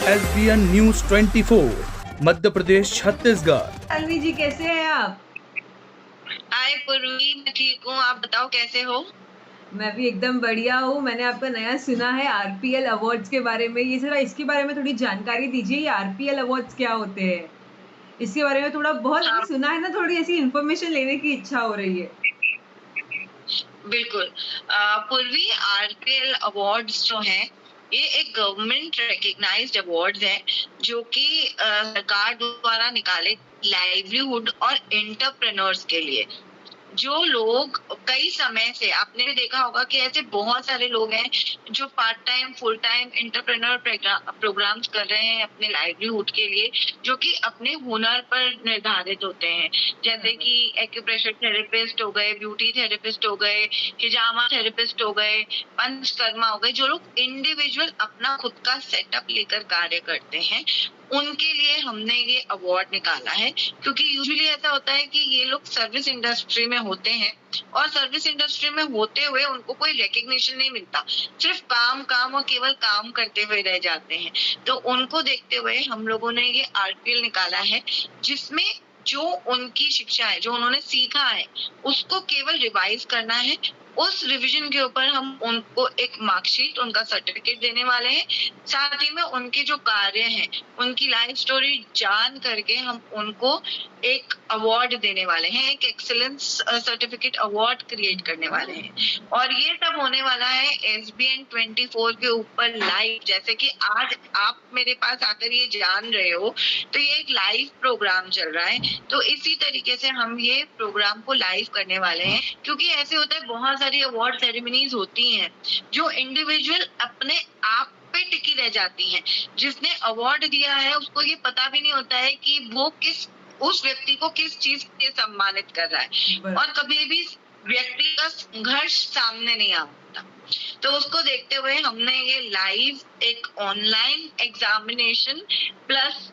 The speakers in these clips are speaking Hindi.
SBN news 24 Madhya Pradesh Chhattisgarh. अलवी जी कैसे हैं आप? हाय पूर्वी, मैं ठीक हूँ। आप बताओ कैसे हो? मैं भी एकदम बढ़िया हूँ। मैंने आपका नया सुना है आरपीएल अवार्ड्स के बारे में। ये जरा इसके बारे में थोड़ी जानकारी दीजिए। ये आरपीएल अवार्ड्स क्या होते हैं? इसके बारे में थोड़ा बहुत हाँ, अभी सुना है ना, थोड़ी ऐसी इन्फॉर्मेशन लेने की इच्छा हो रही है। बिल्कुल। पूर्वी आरपीएल अवार्ड्स जो हैं, ये एक गवर्नमेंट रिकग्नाइज्ड अवार्ड्स हैं जो कि सरकार द्वारा निकाले लाइवलीहुड और एंटरप्रेन्योर्स के लिए। जो लोग कई समय से, आपने भी देखा होगा कि ऐसे बहुत सारे लोग हैं जो part time full time entrepreneur programs कर रहे हैं अपने लाइवलीहुड के लिए, जो कि अपने हुनर पर निर्धारित होते हैं। जैसे कि एक्यूप्रेशर थेरेपिस्ट हो गए, ब्यूटी थेरेपिस्ट हो गए, हिजामा थेरेपिस्ट हो गए, पंचकर्मा हो गए। जो लोग इंडिविजुअल अपना खुद का सेटअप लेकर कार्य करते हैं, उनके लिए हमने ये अवार्ड निकाला है। क्योंकि यूजुअली ऐसा होता है कि ये लोग सर्विस इंडस्ट्री में होते हैं और सर्विस इंडस्ट्री में होते हुए उनको कोई रिकग्निशन नहीं मिलता, सिर्फ काम काम और केवल काम करते हुए रह जाते हैं। तो उनको देखते हुए हम लोगों ने ये आरपीएल निकाला है, जिसमें जो उनकी शिक्षा है, जो उन्होंने सीखा है, उसको केवल रिवाइज करना है। उस रिवीजन के ऊपर हम उनको एक मार्कशीट, उनका सर्टिफिकेट देने वाले हैं। साथ ही में उनके जो कार्य हैं, उनकी लाइफ स्टोरी जान करके हम उनको एक अवार्ड देने वाले हैं, एक एक्सीलेंस सर्टिफिकेट अवार्ड क्रिएट करने वाले हैं। और ये सब होने वाला है SBN 24 के ऊपर लाइव। जैसे कि आज आप मेरे पास आकर ये जान रहे हो, तो ये एक लाइव प्रोग्राम चल रहा है। तो इसी तरीके से हम ये प्रोग्राम को लाइव करने वाले हैं। क्योंकि ऐसे होता है, बहुत सारी अवार्ड सेरेमनीज होती हैं जो इंडिविजुअल अपने आप पे टिकी रह जाती हैं। जिसने अवार्ड दिया है उसको ये पता भी नहीं होता है कि वो उस व्यक्ति को किस चीज से सम्मानित कर रहा है, और कभी भी व्यक्ति का संघर्ष सामने नहीं आता। तो उसको देखते हुए हमने ये लाइव एक ऑनलाइन एग्जामिनेशन प्लस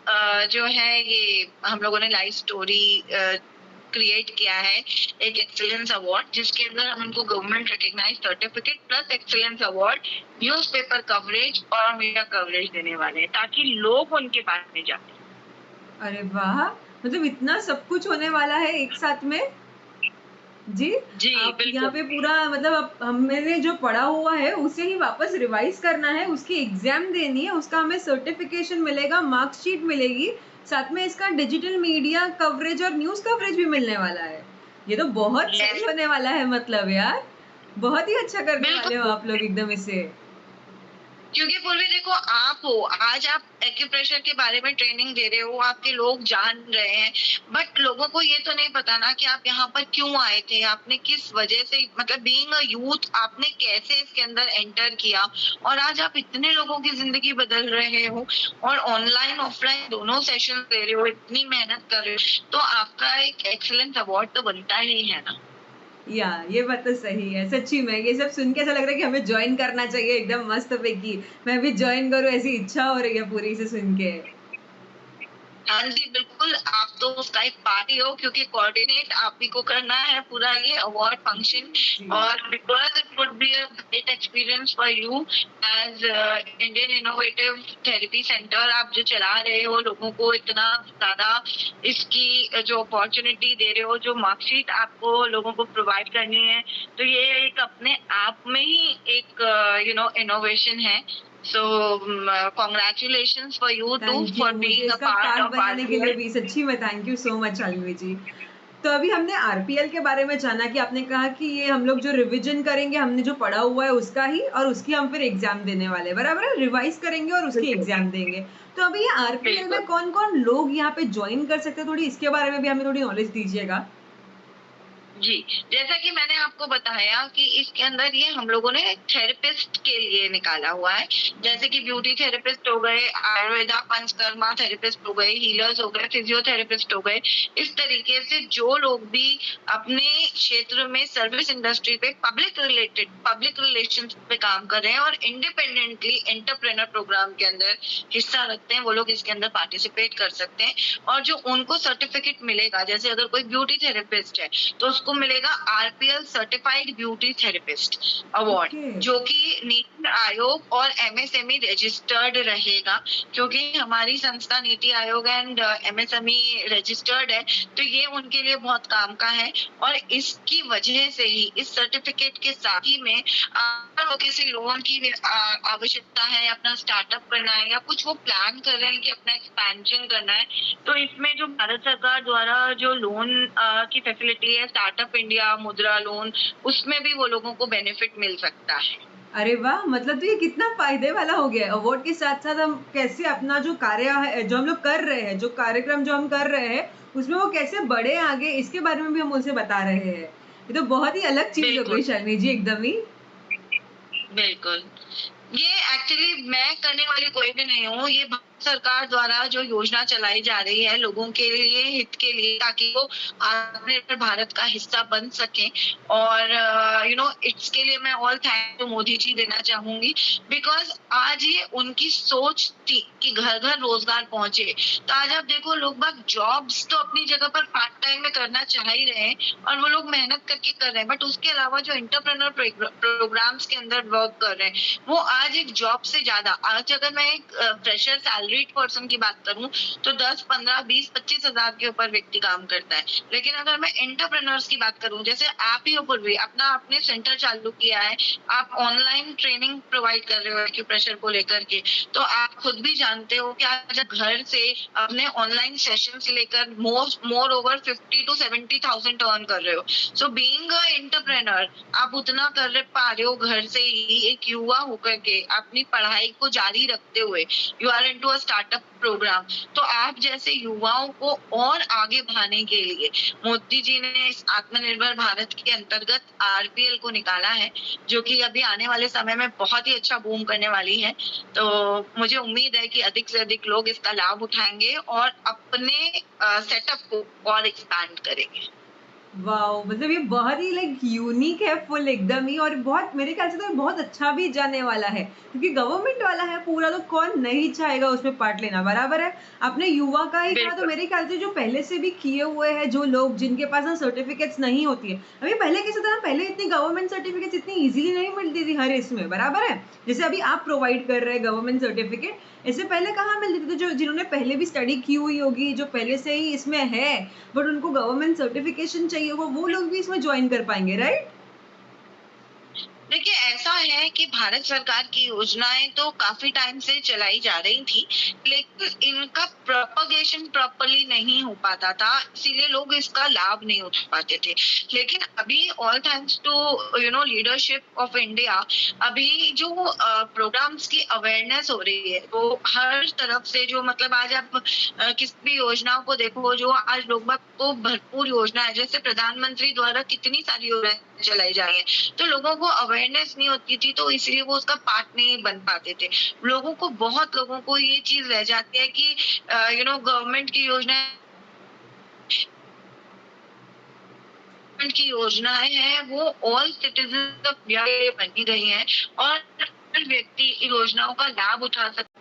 जो है, ये हम लोगों ने लाइव स्टोरी क्रिएट किया है, एक एक्सीलेंस अवार्ड, जिसके अंदर हम उनको government recognize certificate plus excellence award, newspaper coverage और मीडिया कवरेज देने वाले हैं, ताकि लोग उनके पास में जाए। अरे वाह! मतलब इतना सब कुछ होने वाला है एक साथ में? जी, जी आप यहाँ बिल्कुल। पे पूरा मतलब मैंने जो पढ़ा हुआ है उसे ही वापस रिवाइज करना है, उसकी एग्जाम देनी है, उसका हमें सर्टिफिकेशन मिलेगा, मार्कशीट मिलेगी, साथ में इसका डिजिटल मीडिया कवरेज और न्यूज़ कवरेज भी मिलने वाला है। ये तो बहुत सही होने वाला है, मतलब यार, बहुत ही अच्छा करने वाले हो आप लोग एकदम इसे। क्योंकि पूर्वी देखो, आप हो, आज आप एक्यूप्रेशर के बारे में ट्रेनिंग दे रहे हो, आपके लोग जान रहे हैं, बट लोगों को ये तो नहीं पता ना कि आप यहाँ पर क्यों आए थे, आपने किस वजह से, मतलब बीइंग अ यूथ आपने कैसे इसके अंदर एंटर किया, और आज आप इतने लोगों की जिंदगी बदल रहे हो और ऑनलाइन ऑफलाइन दोनों सेशन दे रहे हो, इतनी मेहनत कर रहे हो, तो आपका एक एक्सीलेंस अवार्ड तो बनता ही है ना। ये बात तो सही है। सच्ची में ये सब सुन के ऐसा लग रहा है कि हमें जॉइन करना चाहिए एकदम मस्त-पैकी। मैं भी जॉइन करूँ ऐसी इच्छा हो रही है पूरी इसे सुन के। हाँ जी, बिल्कुल। आप तो उसका एक पार्ट ही हो, क्योंकि कोऑर्डिनेट आप ही को करना है पूरा ये अवार्ड फंक्शन। जी। और because it would be a great experience for you as Indian innovative therapy centre. आप जो चला रहे हो, लोगों को इतना ज्यादा इसकी जो अपॉर्चुनिटी दे रहे हो, जो मार्कशीट आपको लोगों को प्रोवाइड करनी है, तो ये एक अपने आप में ही एक इनोवेशन है। So, congratulations for you too thank you. for मुझे being a इसका part पार्ट of बनाने के लिए RPL. भी सच्ची में thank you so much Alvi ji. तो अभी हमने आरपीएल के बारे में जाना कि आपने कहा कि ये हम लोग जो रिवीजन करेंगे, हमने जो पढ़ा हुआ है उसका ही, और उसकी हम फिर एग्जाम देने वाले हैं, बराबर है? रिवाइज करेंगे और उसकी बिल्कुल, एग्जाम देंगे। तो अभी ये आरपीएल में बिल्कुल। कौन-कौन लोग यहाँ पे जॉइन कर सकते हैं? थोड़ी इसके बारे में भी हमें थोड़ी नॉलेज दीजिएगा। जी, जैसा कि मैंने आपको बताया कि इसके अंदर ये हम लोगों ने थेरेपिस्ट के लिए निकाला हुआ है। जैसे कि ब्यूटी थेरेपिस्ट हो गए, आयुर्वेदा पंचकर्मा थेरेपिस्ट हो गए, हीलर्स हो गए, फिजियोथेरेपिस्ट हो गए। इस तरीके से जो लोग भी अपने क्षेत्र में सर्विस इंडस्ट्री पे पब्लिक रिलेशंस पे काम कर रहे हैं और इंडिपेंडेंटली एंटरप्रेन्योर प्रोग्राम के अंदर हिस्सा रखते हैं, वो लोग इसके अंदर पार्टिसिपेट कर सकते हैं। और जो उनको सर्टिफिकेट मिलेगा, जैसे अगर कोई ब्यूटी थेरेपिस्ट है तो उसको मिलेगा RPL certified beauty therapist award, okay. जो कि नीति आयोग और एमएसएमई रजिस्टर्ड रहेगा, क्योंकि हमारी संस्था NITI Aayog and MSME registered है, तो ये उनके लिए बहुत काम का है। और इसकी वजह से ही इस सर्टिफिकेट के साथ ही में अगर किसी लोन की आवश्यकता है, अपना स्टार्टअप करना है या कुछ वो प्लान कर रहे हैं कि अपना एक्सपेंशन करना है, तो इसमें जो भारत सरकार द्वारा जो लोन की फैसिलिटी है, स्टार्टअप इंडिया मुद्रा लोन, उसमें भी वो लोगों को बेनिफिट मिल सकता है। अरे वाह! मतलब तो ये कितना फ़ायदे वाला हो गया है। अवार्ड के साथ-साथ हम कैसे अपना जो कार्य है, जो हम लोग कर रहे हैं, जो कार्यक्रम जो हम कर रहे हैं, उसमें वो कैसे बढ़े आगे, इसके बारे में भी हम उनसे बता रहे हैं। ये तो बहुत ही अलग चीज़ हो बिल्कुल। गई शालिनी जी, एकदम ही। बिल्कुल। ये एक्चुअली मैं करने वाली कोई भी नहीं हूँ। ये भारत सरकार द्वारा जो योजना चलाई जा रही है लोगों के लिए, हित के लिए, ताकि वो आत्मनिर्भर भारत का हिस्सा बन सकें। और इसके लिए मैं all thank to Modi ji देना चाहूंगी, बिकॉज आज ये उनकी सोच थी कि घर घर रोजगार पहुंचे। तो आज आप देखो, लोग बाग जॉब्स तो अपनी जगह पर पार्ट टाइम में करना चाह ही रहे हैं और वो लोग मेहनत करके कर रहे हैं, बट उसके अलावा जो इंटरप्रेन्योर प्रोग्राम्स के अंदर वर्क कर रहे हैं, वो आज एक जॉब से ज्यादा, आज अगर मैं एक फ्रेशर सैलरीड पर्सन की बात करूं तो 10, 15, 20, 25 हजार के ऊपर व्यक्ति काम करता है। लेकिन अगर मैं एंटरप्रेन्योर्स की बात करूं, जैसे आप ही ऊपर भी अपना आपने सेंटर चालू किया है, आप ऑनलाइन ट्रेनिंग प्रोवाइड कर रहे हो एक्यूप्रेशर को लेकर के, तो आप खुद भी जानते हो कि आज घर से अपने ऑनलाइन सेशंस लेकर मोर ओवर 50 to 70,000 अर्न कर रहे हो। सो बीइंग अ एंटरप्रेन्योर, आप उतना कर पा रहे हो घर से ही, एक युवा होकर के अपनी पढ़ाई को जारी रखते हुए। You are into a startup program. तो आप जैसे युवाओं को और आगे बढ़ाने के लिए मोदी जी ने इस आत्मनिर्भर भारत के अंतर्गत आरपीएल को निकाला है, जो कि अभी आने वाले समय में बहुत ही अच्छा बूम करने वाली है। तो मुझे उम्मीद है कि अधिक से अधिक लोग इसका लाभ उठाएंगे और अपने सेटअप को और एक्सपैंड करेंगे। वाओ! मतलब ये बहुत ही लाइक यूनिक है फुल एकदम ही, और बहुत मेरे ख्याल से तो ये बहुत अच्छा भी जाने वाला है, क्योंकि गवर्नमेंट वाला है पूरा, तो कौन नहीं चाहेगा उसमें पार्ट लेना, बराबर है? अपने युवा का ही था, तो बिल्कुल। मेरे ख्याल से जो पहले से भी किए हुए हैं जो लोग जिनके पास ना सर्टिफिकेट्स नहीं होती है, अभी पहले कैसा था ना, पहले इतनी गवर्नमेंट सर्टिफिकेट्स इतनी ईज़िली नहीं मिलती थी हर इसमें, बराबर है? जैसे अभी आप प्रोवाइड कर रहे हैं गवर्नमेंट सर्टिफिकेट, इससे पहले कहाँ मिलती थी? तो जो जिन्होंने पहले भी स्टडी की हुई होगी, जो पहले से ही इसमें है, बट उनको गवर्नमेंट सर्टिफिकेशन चाहिए होगा, वो लोग भी इसमें जॉइन कर पाएँगे, राइट? देखिए, ऐसा है कि भारत सरकार की योजनाएं तो काफी टाइम से चलाई जा रही थी, लेकिन इनका प्रोपगेशन प्रॉपरली नहीं हो पाता था, इसीलिए लोग इसका लाभ नहीं उठा पाते थे। लेकिन अभी all thanks to leadership of India, अभी जो प्रोग्राम्स की अवेयरनेस हो रही है, वो हर तरफ से, जो मतलब आज आप किसी भी योजनाओं को देखो, जो आज लोग बाग को भरपूर योजना है, जैसे प्रधानमंत्री द्वारा कितनी सारी योजनाएं चलाई जा रही है, तो लोगों को अवेयरनेस नहीं होती थी, तो इसलिए वो उसका पार्ट नहीं बन पाते थे। बहुत लोगों को ये चीज रह जाती है कि गवर्नमेंट की योजनाएं हैं, वो ऑल सिटीजन ऑफ इंडिया के लिए बनी गई हैं और हर व्यक्ति इन योजनाओं का लाभ उठा सकता।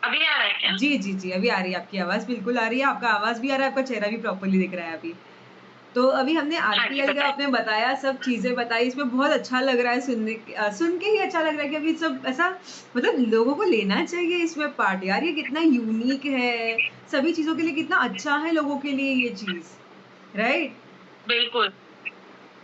अभी आ रहा है क्या? जी, जी, जी, अभी आ रही है आपकी आवाज़, बिल्कुल आ रही है, आपका आवाज़ भी आ रहा है, आपका चेहरा भी प्रॉपर्ली दिख रहा है अभी। तो अभी हमने हाँ जी, आरपीएल का बताइए। आपने बताया, सब चीज़ें बताई, इसमें बहुत अच्छा लग रहा है सुन के ही अच्छा लग रहा है कि अभी सब ऐसा, मतलब लोगों को लेना चाहिए इसमें पार्ट, यार ये कितना यूनिक है, सभी चीज़ों के लिए कितना अच्छा है लोगों के लिए ये चीज़, राइट? बिल्कुल।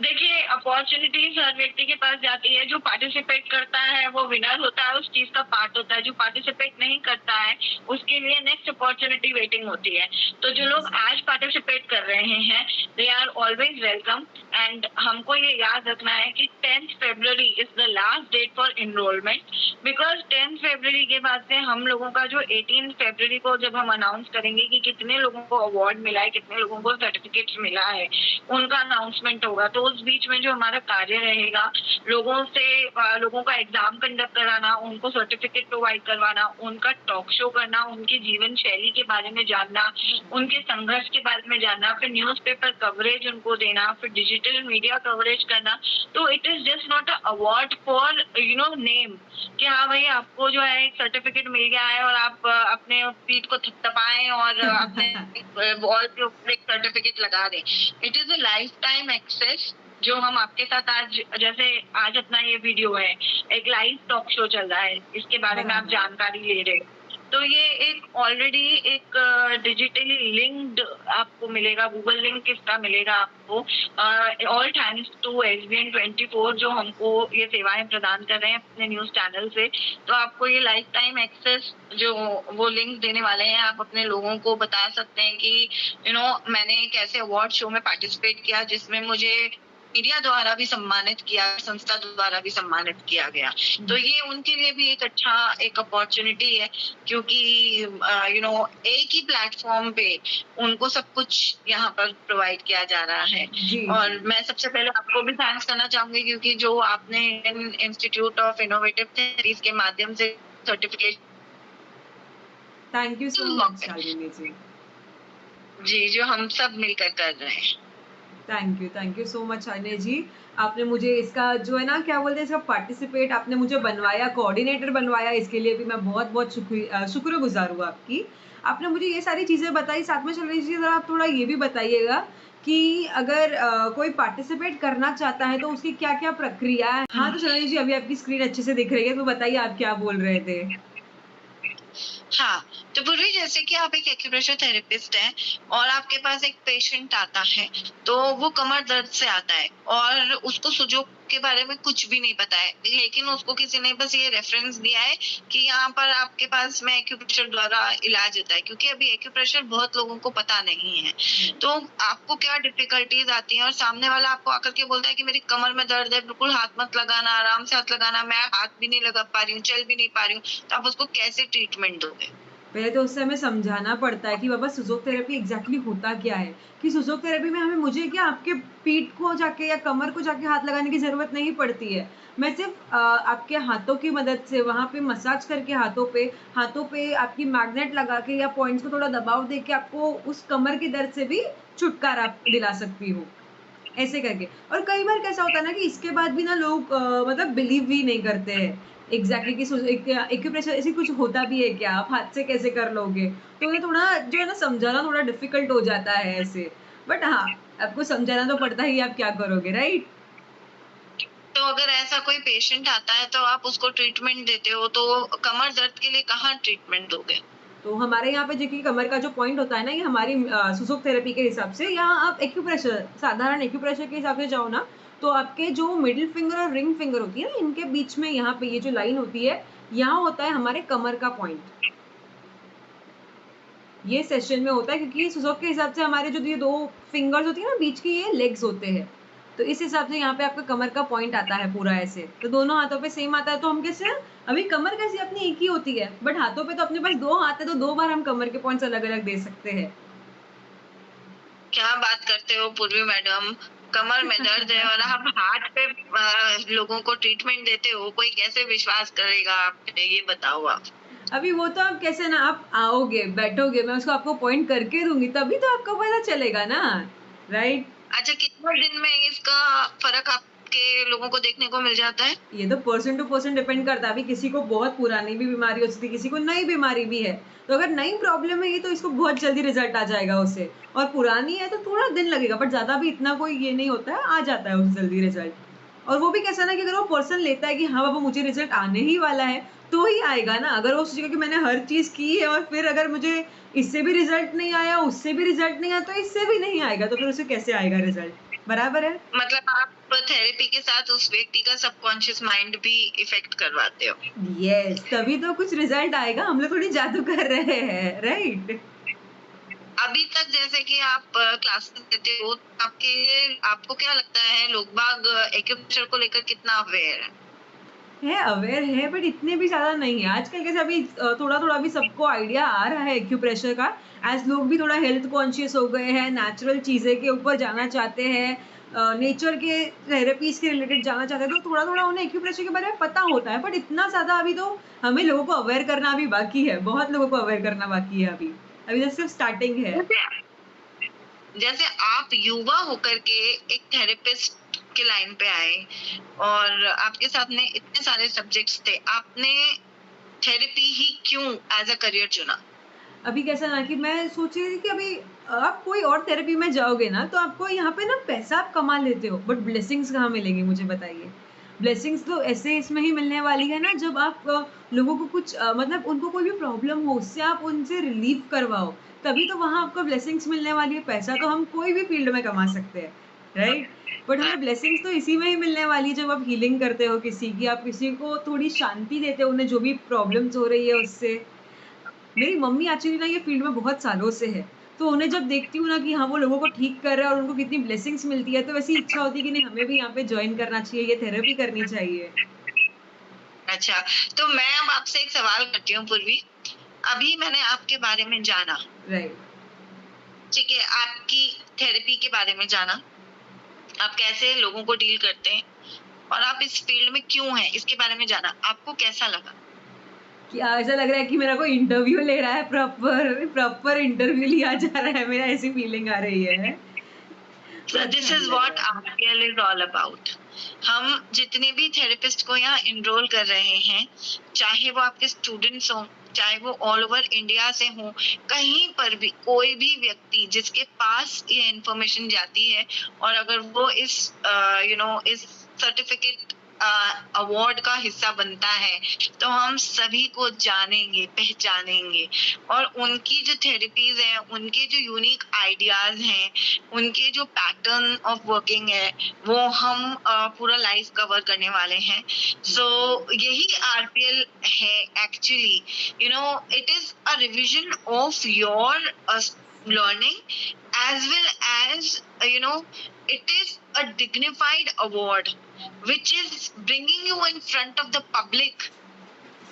देखिए, अपॉर्चुनिटीज हर व्यक्ति के पास जाती है। जो पार्टिसिपेट करता है वो विनर होता है, उस चीज का पार्ट होता है। जो पार्टिसिपेट नहीं करता है, उसके लिए नेक्स्ट अपॉर्चुनिटी वेटिंग होती है। तो जो लोग आज पार्टिसिपेट कर रहे हैं, they are always welcome. And हमको ये याद रखना है कि 10th February is the last date for enrolment, because 10th February के बाद से हम लोगों का जो 18th February को जब हम अनाउंस करेंगे कि कितने लोगों को अवार्ड मिला है, कितने लोगों को सर्टिफिकेट मिला है, उनका अनाउंसमेंट होगा। तो उस बीच में जो हमारा कार्य रहेगा, लोगों का एग्जाम कंडक्ट कराना, उनको सर्टिफिकेट प्रोवाइड करवाना, उनका टॉक शो करना, उनकी जीवन शैली के बारे में जानना, उनके संघर्ष के बारे में जानना, फिर न्यूज़पेपर कवरेज उनको देना, फिर डिजिटल डिजिटल मीडिया कवरेज करना, तो it is just not a award for name, कि हाँ भाई आपको जो है एक सर्टिफिकेट मिल गया है और आप अपने पीठ को थपथपाएं और अपने वॉल के ऊपर एक सर्टिफिकेट लगा दें। It is a life time access जो हम आपके साथ आज, जैसे आज अपना ये वीडियो है, एक लाइव टॉक शो चल रहा है, इसके बारे में आप बराबर। जानकारी ले रहे हो, तो ये एक ऑलरेडी एक डिजिटली लिंक्ड आपको मिलेगा, गूगल लिंक इसका मिलेगा आपको, ऑल थैंक्स टू SBN24 जो हमको ये सेवाएं प्रदान कर रहे हैं अपने न्यूज चैनल से। तो आपको ये लाइफ टाइम एक्सेस जो वो लिंक देने वाले हैं, आप अपने लोगों को बता सकते हैं कि मैंने एक ऐसे अवार्ड शो में पार्टिसिपेट किया जिसमें मुझे मीडिया द्वारा भी सम्मानित किया, संस्था द्वारा भी सम्मानित किया गया। तो ये उनके लिए भी एक अच्छा एक अपॉर्चुनिटी है, क्योंकि एक ही प्लेटफॉर्म पे उनको सब कुछ यहाँ पर प्रोवाइड किया जा रहा है। जी और जी मैं सबसे पहले आपको भी थैंक्स करना चाहूंगी, क्योंकि जो आपने Indian institute of innovative therapies के माध्यम से certificate thank you so much Shalini ji. जी जो हम सब मिलकर कर रहे हैं। Thank you so much Shalini ji. आपने मुझे इसका जो है ना क्या बोलते हैं इसका पार्टिसिपेट आपने मुझे बनवाया, कोऑर्डिनेटर बनवाया, इसके लिए भी मैं बहुत बहुत शुक्रगुजार हूँ आपकी। आपने मुझे ये सारी चीज़ें बताई, साथ में शालिनी जी ज़रा आप थोड़ा ये भी बताइएगा कि अगर कोई पार्टिसिपेट करना चाहता है तो उसकी क्या क्या प्रक्रिया है। हाँ तो शालिनी जी अभी आपकी स्क्रीन अच्छे से दिख रही है, तो बताइए आप क्या बोल रहे थे। हाँ, तो पूर्वी जैसे कि आप एक एक्यूप्रेशर थेरेपिस्ट हैं और आपके पास एक पेशेंट आता है, तो वो कमर दर्द से आता है और उसको सुजोक के बारे में कुछ भी नहीं पता है, लेकिन उसको किसी ने बस ये रेफरेंस दिया है कि यहाँ पर आपके पास में एक्यूप्रेशर द्वारा इलाज होता है, क्योंकि अभी एक्यूप्रेशर बहुत लोगों को पता नहीं है। तो आपको क्या डिफिकल्टीज आती हैं और सामने वाला आपको आकर के बोलता है कि मेरी कमर में दर्द है, बिल्कुल हाथ मत लगाना, आराम से हाथ लगाना, मैं हाथ भी नहीं लगा पा रही हूँ, चल भी नहीं पा रही हूँ, तो आप उसको कैसे ट्रीटमेंट दोगे? पहले तो उससे हमें समझाना पड़ता है कि बाबा सुजोक थेरेपी एग्जैक्टली होता क्या है, कि सुजोक थेरेपी में हमें मुझे क्या आपके पीठ को जाके या कमर को जाके हाथ लगाने की ज़रूरत नहीं पड़ती है। मैं सिर्फ़ आपके हाथों की मदद से वहाँ पे मसाज करके हाथों पे आपकी मैग्नेट लगा के या पॉइंट्स को थोड़ा दबाव दे के आपको उस कमर के दर्द से भी छुटकारा दिला सकती हूँ। ऐसे करके। और कई बार कैसा होता है ना कि इसके बाद भी ना लोग मतलब बिलीव भी नहीं करते हैं एग्जैक्टली कि एक्यूप्रेशर ऐसे कुछ होता भी है क्या, आप हाथ से कैसे कर लोगे, तो उन्हें थोड़ा जो है ना समझाना थोड़ा डिफिकल्ट हो जाता है ऐसे। बट हाँ, आपको समझाना तो पड़ता ही है, आप क्या करोगे, राइट। तो अगर ऐसा कोई पेशेंट आता है तो आप उसको ट्रीटमेंट देते हो, तो कमर दर्द के लिए कहाँ ट्रीटमेंट दोगे? तो हमारे यहाँ पे जो कि कमर का जो पॉइंट होता है ना, ये हमारी सुसुक थेरेपी के हिसाब से, यहाँ आप एक्यूप्रेशर साधारण एक्यूप्रेशर के हिसाब से जाओ ना, तो आपके जो मिडिल फिंगर और रिंग फिंगर होती है ना, इनके बीच में यहाँ पे ये जो लाइन होती है, यहाँ होता है हमारे कमर का पॉइंट। ये सेशन में होता है क्योंकि सुसुक के हिसाब से हमारे जो ये 2 फिंगर्स होती है ना बीच की, ये लेग्स होते हैं। तो इस हिसाब से यहाँ पे आपका कमर का पॉइंट आता है पूरा ऐसे। तो दोनों हाथों पे सेम आता है, तो हम कैसे अभी कमर कैसे अपनी एक ही होती है, बट हाथों पे तो अपने पास 2 हाथ है, तो 2 बार हम कमर के पॉइंट्स अलग-अलग दे सकते हैं। क्या बात करते हो पूर्वी मैडम, कमर में दर्द है और आप हाथ पे लोगों को ट्रीटमेंट देते हो, कोई कैसे विश्वास करेगा आप पे, ये बताओ आप? अभी वो तो आप कैसे ना, आप आओगे, बैठोगे, मैं उसको आपको पॉइंट करके दूँगी, तभी तो आपको पता चलेगा ना, राइट? अच्छा, कितने दिन में इसका फर्क आपके लोगों को देखने को मिल जाता है? ये तो पर्सन टू पर्सन डिपेंड करता है। अभी किसी को बहुत पुरानी भी बीमारी हो सकती है, किसी को नई बीमारी भी है। तो अगर नई प्रॉब्लम है ये, तो इसको बहुत जल्दी रिजल्ट आ जाएगा उससे, और पुरानी है तो थोड़ा दिन लगेगा, बट ज़्यादा भी इतना कोई ये नहीं होता है, आ जाता है उससे जल्दी रिजल्ट। और वो भी कैसा ना कि अगर वो पर्सन लेता है कि हाँ बाबा मुझे रिजल्ट आने ही वाला है, तो ही आएगा ना। अगर वो सोचेगा कि मैंने हर चीज़ की है और फिर अगर मुझे इससे भी रिजल्ट नहीं आया, उससे भी रिजल्ट नहीं आया, तो इससे भी नहीं आएगा, तो फिर उसे कैसे आएगा रिजल्ट? बराबर है? मतलब आप थेरेपी के साथ उस व्यक्ति का सबकॉन्शियस माइंड भी इफेक्ट करवाते हो? यस, तभी तो कुछ रिजल्ट आएगा। हम लोग थोड़ी जादू कर रहे हैं, राइट? अभी तक जैसे कि आप क्लासेस देते हो, आपको क्या लगता है लोग बाग एक्यूप्रेशर को लेकर कितना अवेयर है? अवेयर है, बट इतने भी ज़्यादा नहीं है। आजकल कैसे अभी थोड़ा-थोड़ा अभी सबको आइडिया आ रहा है एक्यूप्रेशर का, एज़ लोग भी थोड़ा हेल्थ कॉन्शियस हो गए हैं, नेचुरल चीज़ें के ऊपर जाना चाहते हैं, नेचर के थेरेपीज़ के रिलेटेड जाना चाहते हैं, तो थोड़ा-थोड़ा उन्हें एक्यूप्रेशर के बारे में पता होता है, बट इतना ज़्यादा अभी तो हमें लोगों को अवेयर करना अभी बाकी है, बहुत लोगों को अवेयर करना बाकी है अभी। अभी तो सिर्फ स्टार्टिंग है। मुझे जैसे आप युवा होकर के एक थेरेपिस्ट के लाइन पे आए और आपके सामने इतने सारे सब्जेक्ट्स थे, आपने थेरेपी ही क्यों एज अ करियर चुना? अभी कैसा ना कि मैं सोच रही थी कि अभी आप कोई और थेरेपी में जाओगे ना तो आपको यहाँ पे ना पैसा आप कमा लेते हो बट ब्लेसिंग्स कहाँ मिलेंगी मुझे बताइए। ब्लेसिंग्स तो ऐसे इसमें ही मिलने वाली है ना जब आप लोगों को कुछ मतलब उनको कोई भी प्रॉब्लम हो उससे आप उनसे रिलीफ करवाओ, तभी तो वहाँ आपको ब्लेसिंग्स मिलने वाली है। पैसा तो हम कोई भी फील्ड में कमा सकते हैं, राइट? बट हमें ब्लेसिंग्स तो इसी में ही मिलने वाली है जब आप हीलिंग करते हो किसी की, आप किसी को थोड़ी शांति देते हो, उन्हें जो भी प्रॉब्लम्स हो रही है उससे। मेरी मम्मी एक्चुअली ना ये फील्ड में बहुत सालों से है, तो उन्हें जब देखती हूँ ना कि हाँ, वो लोगों को ठीक कर रहा है और उनको कितनी ब्लेसिंग्स मिलती है, तो वैसी इच्छा होती है कि नहीं हमें भी यहाँ पे जॉइन करना चाहिए, ये थेरेपी करनी चाहिए। अच्छा, तो मैं अब आपसे एक सवाल करती हूँ पूर्वी। अभी मैंने आपके बारे में जाना, राइट। ठीक है? आपकी थेरेपी के बारे में जाना, आप कैसे लोगों को डील करते हैं और आप इस फील्ड में क्यों हैं, इसके बारे में जाना। आपको कैसा लगा? क्या ऐसा लग रहा है कि मेरा कोई इंटरव्यू ले रहा है, प्रॉपर प्रॉपर इंटरव्यू लिया जा रहा है, मेरा ऐसी फीलिंग आ रही है। तो So अच्छा this नहीं is लग what रहा है। RPL is all about. हम जितने भी थेरेपिस्ट को यहाँ इनरोल कर रहे हैं, चाहे वो आपके स्टूडेंट्स हों, चाहे वो ऑल ओवर इंडिया से हों, कहीं पर भी कोई भी व्यक्ति जिसके पास ये इंफॉर्मेशन जाती है और अगर वो इस इस सर्टिफिकेट अवार्ड का हिस्सा बनता है, तो हम सभी को जानेंगे, पहचानेंगे और उनकी जो थेरेपीज हैं, उनके जो यूनिक आइडियाज हैं, उनके जो पैटर्न ऑफ वर्किंग है, वो हम पूरा लाइफ कवर करने वाले हैं। सो यही आरपीएल है actually. It is a revision of your learning as well as it is a dignified award which is bringing you in front of the public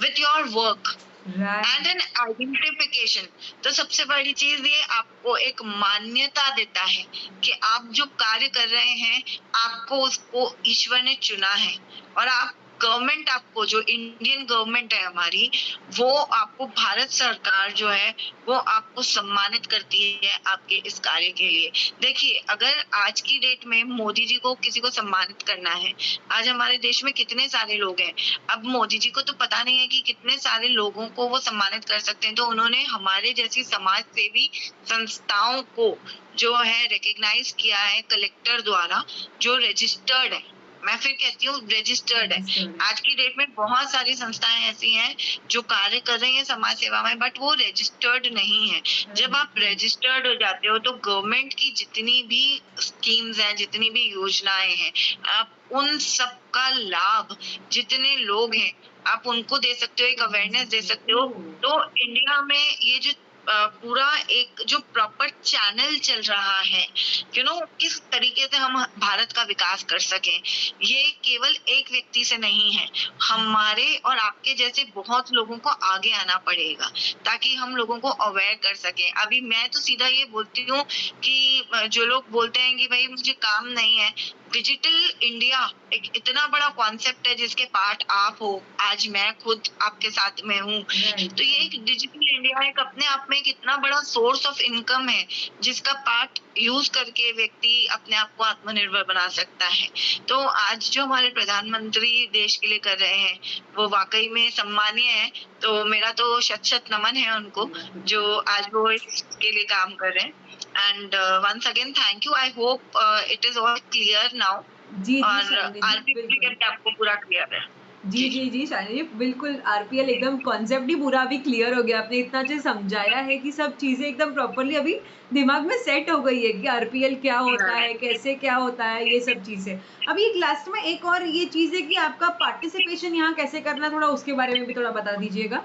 with your work right. And N identification. तो सबसे बड़ी चीज ये आपको एक मान्यता देता है कि आप जो कार्य कर रहे हैं, आपको उसको ईश्वर ने चुना है और आप गवर्नमेंट, आपको जो इंडियन गवर्नमेंट है हमारी, वो आपको भारत सरकार जो है वो आपको सम्मानित करती है आपके इस कार्य के लिए। देखिए, अगर आज की डेट में मोदी जी को किसी को सम्मानित करना है, आज हमारे देश में कितने सारे लोग हैं, अब मोदी जी को तो पता नहीं है कि कितने सारे लोगों को वो सम्मानित कर सकते हैं, तो उन्होंने हमारे जैसी समाज सेवी संस्थाओं को जो है रिकॉग्नाइज किया है कलेक्टर द्वारा, जो रजिस्टर्ड है। मैं फिर कहती हूँ रजिस्टर्ड है। Registered। आज की डेट में बहुत सारी संस्थाएं ऐसी हैं जो कार्य कर रही हैं समाज सेवा में, बट वो रजिस्टर्ड नहीं है। जब आप रजिस्टर्ड हो जाते हो तो गवर्नमेंट की जितनी भी स्कीम्स हैं, जितनी भी योजनाएं हैं, आप उन सब का लाभ जितने लोग हैं आप उनको दे सकते हो, एक अवेयरनेस दे सकते हो। तो इंडिया में ये जो पूरा एक जो प्रॉपर चैनल चल रहा है, किस तरीके से हम भारत का विकास कर सकें, ये केवल एक व्यक्ति से नहीं है, हमारे और आपके जैसे बहुत लोगों को आगे आना पड़ेगा ताकि हम लोगों को अवेयर कर सकें। अभी मैं तो सीधा ये बोलती हूँ कि जो लोग बोलते हैं कि भाई मुझे काम नहीं है, डिजिटल इंडिया एक इतना बड़ा कॉन्सेप्ट है जिसके पार्ट आप हो, आज मैं खुद आपके साथ में हूँ। तो ये एक डिजिटल इंडिया एक अपने आप में एक इतना बड़ा सोर्स ऑफ इनकम है जिसका पार्ट यूज करके व्यक्ति अपने आप को आत्मनिर्भर बना सकता है। तो आज जो हमारे प्रधानमंत्री देश के लिए कर रहे हैं वो वाकई में सम्मानीय है। तो मेरा तो शत शत नमन है उनको जो आज वो इसके लिए काम कर रहे हैं। And once again, thank you. I hope it is all clear now. जी जी और शालिनी जी, आरपीएल बिल्कुल। करके आपको पूरा क्लियर है। जी, जी, जी, शालिनी जी, बिल्कुल आरपीएल एकदम कॉन्सेप्ट ही पूरा अभी क्लियर हो गया। आपने इतना अच्छे से समझाया है कि सब चीज़ें एकदम प्रॉपर्ली अभी दिमाग में सेट हो गई है कि आरपीएल क्या होता है, कैसे क्या होता है, ये सब चीज़ें। अभी एक लास्ट में एक और ये चीज़ है कि आपका पार्टिसिपेशन यहाँ कैसे करना है, थोड़ा उसके बारे में भी थोड़ा बता दीजिएगा?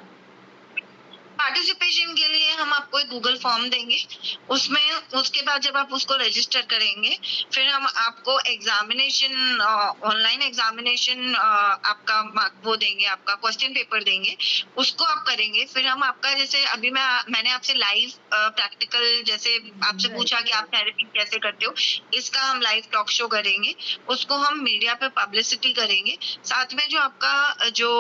पार्टिसिपेशन के लिए हम आपको एक गूगल फॉर्म देंगे, उसमें उसके बाद जब आप उसको रजिस्टर करेंगे, फिर हम आपको एग्जामिनेशन, ऑनलाइन एग्जामिनेशन आपका वो देंगे, आपका क्वेश्चन पेपर देंगे, उसको आप करेंगे। फिर हम आपका जैसे अभी मैंने आपसे लाइव प्रैक्टिकल जैसे आपसे पूछा कि आप थेरेपी कैसे करते हो, इसका हम लाइव टॉक शो करेंगे, उसको हम मीडिया पे पब्लिसिटी करेंगे। साथ में जो आपका जो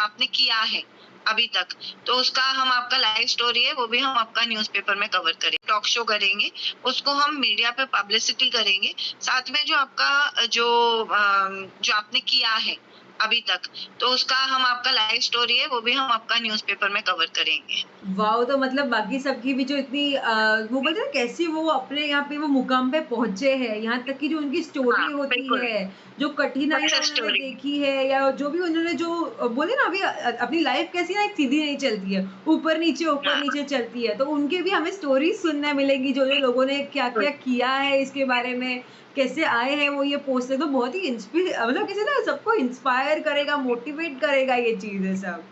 आपने किया है अभी तक, तो उसका हम आपका लाइव स्टोरी है वो भी हम आपका न्यूज़पेपर में कवर करेंगे, टॉक शो करेंगे, उसको हम मीडिया पे पब्लिसिटी करेंगे, साथ में जो आपका जो आपने किया है अभी तक, तो उसका हम आपका लाइव स्टोरी है वो भी हम आपका न्यूज़पेपर में कवर करेंगे। वाओ! तो मतलब बाकी सबकी भी जो इतनी वो बोलते हैं ना कैसे वो अपने यहाँ पे वो मुकाम पे पहुँचे हैं, यहाँ तक कि जो उनकी स्टोरी हाँ, होती बिल्कुल, है, जो कठिनाइयाँ सक्सेस उन्होंने स्टोरी। देखी है या जो भी उन्होंने जो बोले ना अभी अपनी लाइफ कैसी ना एक सीधी नहीं चलती है, हाँ, ऊपर-नीचे चलती है, तो उनके भी हमें स्टोरीज़ सुनने मिलेंगी, जो-जो लोगों ने क्या-क्या किया है इसके बारे में, कैसे आए हैं वो ये पोस्ट से, तो बहुत ही मतलब कैसे ना सबको इंस्पायर करेगा, मोटिवेट करेगा ये चीज़ें सब,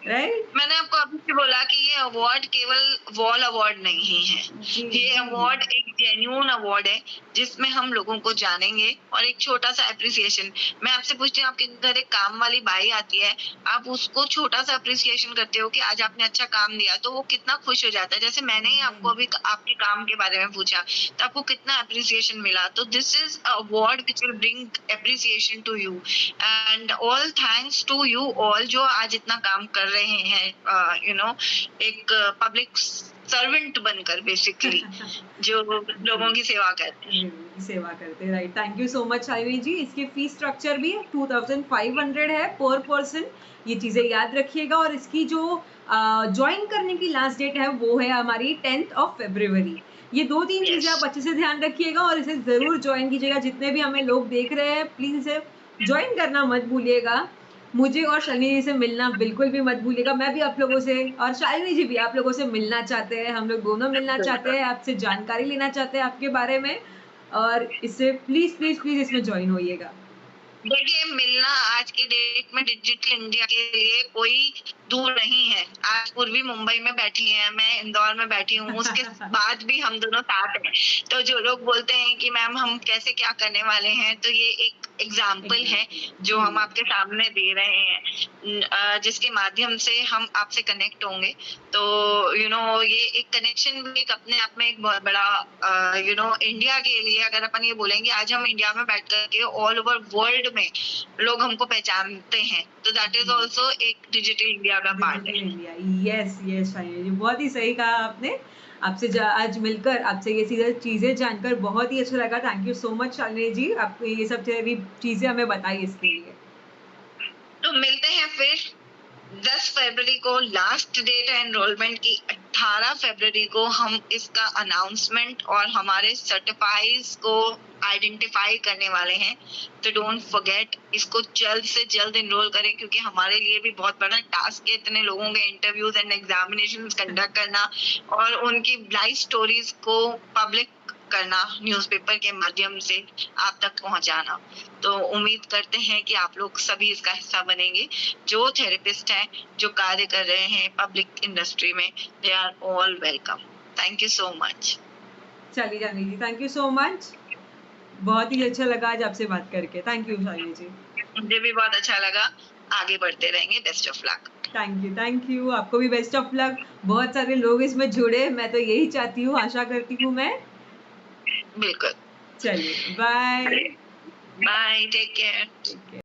राइट? मैंने आपको अभी भी बोला कि ये अवार्ड केवल वॉल अवार्ड नहीं है। जी, ये जी। अवार्ड एक जेन्युइन अवार्ड है जिसमें हम लोगों को जानेंगे और एक छोटा-सा एप्रिसिएशन। मैं आपसे पूछती हूँ, आपके घर एक काम वाली बाई आती है, आप उसको छोटा-सा एप्रिसिएशन करते हो कि आज आपने अच्छा काम दिया, तो वो कितना खुश हो जाता है। जैसे मैंने ही आपको अभी आपके काम के बारे में पूछा, तो आपको कितना एप्रिसिएशन मिला। तो this is a award which will bring appreciation to you and all thanks to you all जो आज इतना काम कर रहे हैं, एक पब्लिक सर्वेंट बनकर बेसिकली जो लोगों की सेवा करते हैं। सेवा करते हैं, right. Thank you so much Shalini ji. इसकी फीस स्ट्रक्चर भी 2500 है पर पर्सन, ये चीज़ें याद रखिएगा। और इसकी जो ज्वाइन करने की लास्ट डेट है वो है हमारी 10th ऑफ फरवरी। ये 2-3 चीज़ें यस, आप अच्छे से ध्यान रखिएगा और इसे ज़रूर ज्वाइन कीजिएगा। जितने भी हमें लोग देख रहे हैं प्लीज़ इसे ज्वाइन करना मत भूलिएगा। मुझे और शालिनी जी से मिलना बिल्कुल भी मत भूलिएगा। मैं भी आप लोगों से और शालिनी जी भी आप लोगों से मिलना चाहते हैं। हम लोग दोनों मिलना चाहते बिल्कुल। हैं, आपसे जानकारी लेना चाहते हैं आपके बारे में और इससे प्लीज़, प्लीज़, प्लीज़ इसमें जॉइन होइएगा। देखिए, मिलना आज की डेट में डिजिटल इंडिया के लिए कोई दूर नहीं है। आज पूर्वी मुंबई में बैठी है, मैं इंदौर में बैठी हूँ, उसके बाद भी हम दोनों साथ हैं। तो जो लोग बोलते हैं कि मैम हम कैसे क्या करने वाले हैं, तो ये एक एग्जाम्पल है जो हम आपके सामने दे रहे हैं, जिसके माध्यम से हम आपसे कनेक्ट होंगे। तो ये एक कनेक्शन भी एक अपने आप में एक बहुत बड़ा इंडिया के लिए अगर अपन ये बोलेंगे, आज हम इंडिया में बैठ कर के ऑल ओवर वर्ल्ड में लोग हमको पहचानते हैं, तो दैट इज ऑल्सो एक डिजिटल इंडिया का पार्ट डिजिटल है। इंडिया, यस, यस शालिनी जी, बहुत ही सही कहा आपने। आपसे आज मिलकर आपसे ये चीज़ें जानकर बहुत ही अच्छा लगा। Thank you so much Shalini ji, आपने ये सब सारी चीज़ें हमें बताई इसके लिए। तो मिलते हैं फिर 10 फरवरी को लास्ट डेट है एनरोलमेंट की। 18 फरवरी को हम इसका अनाउंसमेंट और हमारे सर्टिफाइज को आइडेंटिफाई करने वाले हैं। तो डोंट फॉरगेट, इसको जल्द से जल्द एनरोल करें क्योंकि हमारे लिए भी बहुत बड़ा टास्क है इतने लोगों के इंटरव्यूज एंड एग्जामिनेशंस कंडक्ट करना और उनकी लाइफ स्टोरीज को पब्लिक करना, न्यूज़पेपर के माध्यम से आप तक पहुंचाना। तो उम्मीद करते हैं कि आप लोग सभी इसका हिस्सा बनेंगे। जो थेरेपिस्ट हैं, जो कार्य कर रहे हैं पब्लिक इंडस्ट्री में, they are all welcome. Thank you so much. चलिए Shalini ji, thank you so much. बहुत ही अच्छा लगा आज आपसे बात करके। Thank you Shalini ji. मुझे भी बहुत अच्छा लगा। आगे बढ़ते रहेंगे। Best of luck. Thank you. आपको भी बेस्ट ऑफ लक। बहुत सारे लोग इसमें जुड़े, मैं तो यही चाहती हूँ, आशा करती हूँ मैं। बिल्कुल। चलिए, bye. Bye, take care. Take care.